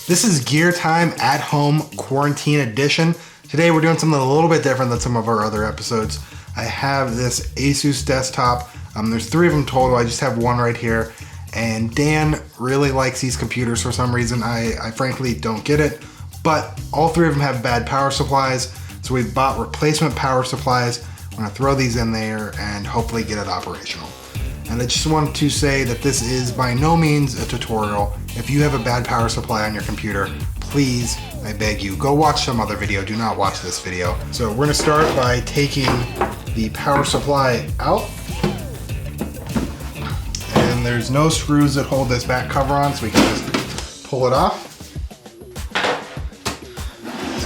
This is Gear Time at Home Quarantine Edition. Today we're doing something a little bit different than some of our other episodes. I have this Asus desktop. There's 3 of them total. I just have one right here. And Dan really likes these computers for some reason. I frankly don't get it. But all 3 of them have bad power supplies. So we've bought replacement power supplies. I'm gonna throw these in there and hopefully get it operational. And I just want to say that this is by no means a tutorial. If you have a bad power supply on your computer, please, I beg you, go watch some other video. Do not watch this video. So we're gonna start by taking the power supply out. And there's no screws that hold this back cover on, so we can just pull it off.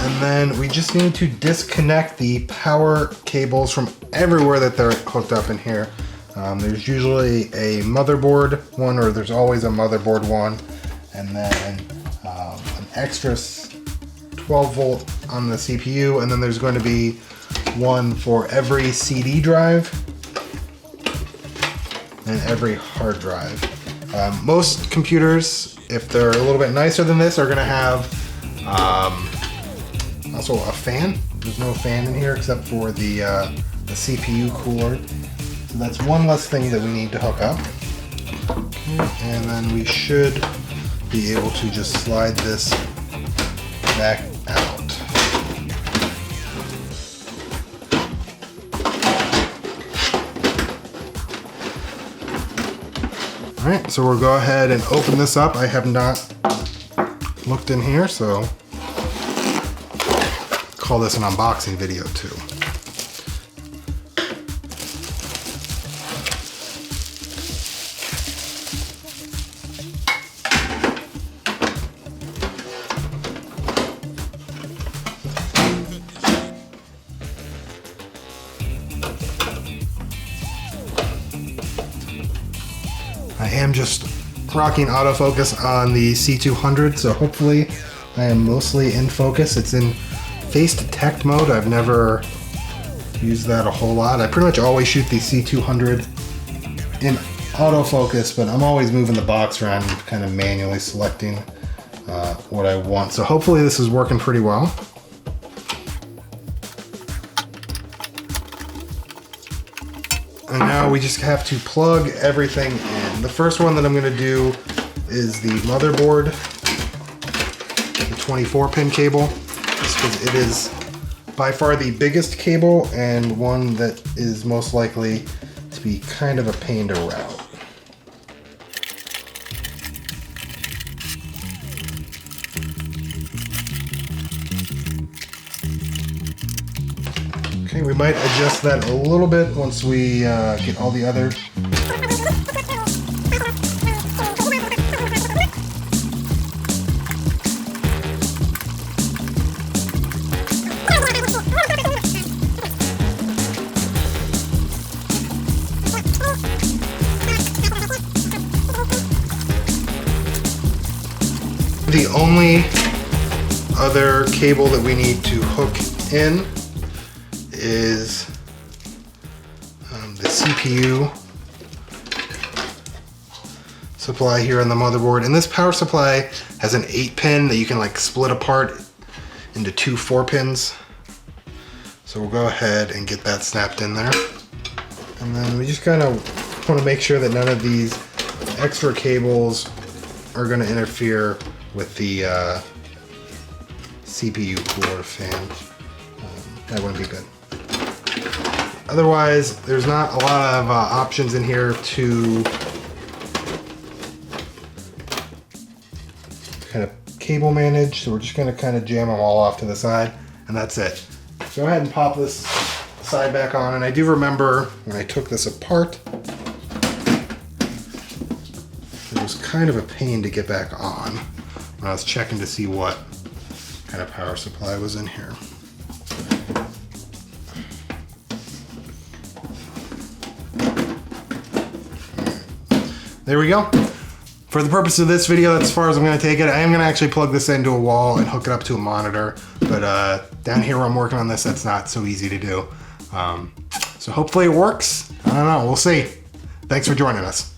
And then we just need to disconnect the power cables from everywhere that they're hooked up in here. There's usually a motherboard one, or there's always a motherboard one, and then an extra 12 volt on the CPU, and then there's going to be one for every CD drive and every hard drive. Most computers, if they're a little bit nicer than this, are going to have also a fan. There's no fan in here except for the CPU cooler. So that's one less thing that we need to hook up. Okay, and then we should be able to just slide this back out. All right, so we'll go ahead and open this up. I have not looked in here, so call this an unboxing video too. I am just rocking autofocus on the C200, so hopefully I am mostly in focus. It's in face detect mode. I've never used that a whole lot. I pretty much always shoot the C200 in autofocus, but I'm always moving the box around and kind of manually selecting what I want. So hopefully this is working pretty well. And now we just have to plug everything in. The first one that I'm going to do is the motherboard, the 24-pin cable, just because it is by far the biggest cable and one that is most likely to be kind of a pain to route. Okay, we might adjust that a little bit once we get all the other. The only other cable that we need to hook in is the CPU supply here on the motherboard. And this power supply has an 8-pin that you can like split apart into 2 4-pins. So we'll go ahead and get that snapped in there. And then we just kind of want to make sure that none of these extra cables are going to interfere with the CPU cooler fan. That wouldn't be good. Otherwise, there's not a lot of options in here to kind of cable manage, so we're just going to kind of jam them all off to the side, and that's it. Go ahead and pop this side back on, and I do remember when I took this apart, it was kind of a pain to get back on when I was checking to see what kind of power supply was in here. There we go. For the purpose of this video, that's as far as I'm going to take it. I am going to actually plug this into a wall and hook it up to a monitor, but down here where I'm working on this, that's not so easy to do. So hopefully it works. I don't know, we'll see. Thanks for joining us.